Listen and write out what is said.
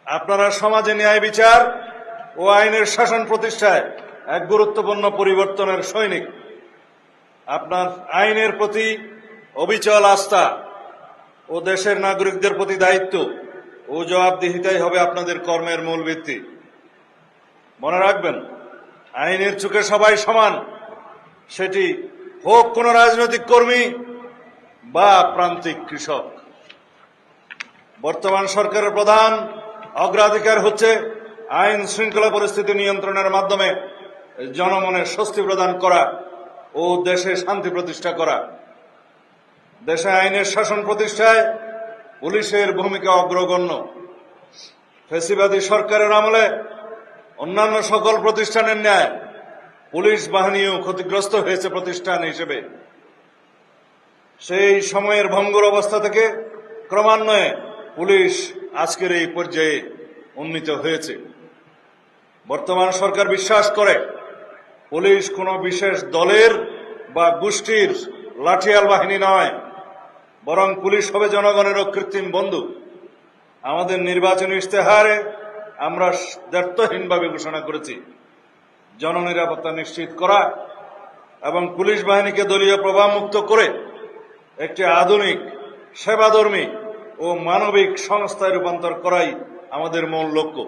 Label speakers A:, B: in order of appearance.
A: আপনারা সমাজে ন্যায় বিচার ও আইনের শাসন প্রতিষ্ঠায় এক গুরুত্বপূর্ণ পরিবর্তনের সৈনিক। আপনার আইনের প্রতি অবিচল আস্থা ও দেশের নাগরিকদের প্রতি দায়িত্ব ও জবাবদিহিতাই হবে আপনাদের কর্মের মূল ভিত্তি। মনে রাখবেন, আইনের চোখে সবাই সমান, সেটি হোক কোনো রাজনৈতিক কর্মী বা প্রান্তিক কৃষক। বর্তমান সরকারের প্রধান অগ্রাধিকার হচ্ছে আইন শৃঙ্খলা পরিস্থিতি নিয়ন্ত্রণের মাধ্যমে জনমনে স্বস্তি প্রদান করা ও দেশে শান্তি প্রতিষ্ঠা করা। দেশে আইনের শাসন প্রতিষ্ঠায় পুলিশের ভূমিকা অগ্রগণ্য। ফ্যাসিবাদী সরকারের আমলে অন্যান্য সকল প্রতিষ্ঠানের ন্যায় পুলিশ বাহিনীও ক্ষতিগ্রস্ত হয়েছে প্রতিষ্ঠান হিসেবে। সেই সময়ের ভঙ্গুর অবস্থা থেকে ক্রমান্বয়ে পুলিশ আজকের এই পর্যায়ে উন্নীত হয়েছে। বর্তমান সরকার বিশ্বাস করে পুলিশ কোনো বিশেষ দলের বা গোষ্ঠীর লাঠিয়াল বাহিনী নয়, বরং পুলিশ হবে জনগণেরও কৃত্রিম বন্ধু। আমাদের নির্বাচনী ইশতেহারে আমরা দ্ব্যর্থহীনভাবে ঘোষণা করেছি জননিরাপত্তা নিশ্চিত করা এবং পুলিশ বাহিনীকে দলীয় প্রভাবমুক্ত করে একটি আধুনিক, সেবাধর্মী ও মানবিক সংস্থায় রূপান্তর করাই আমাদের মূল লক্ষ্য।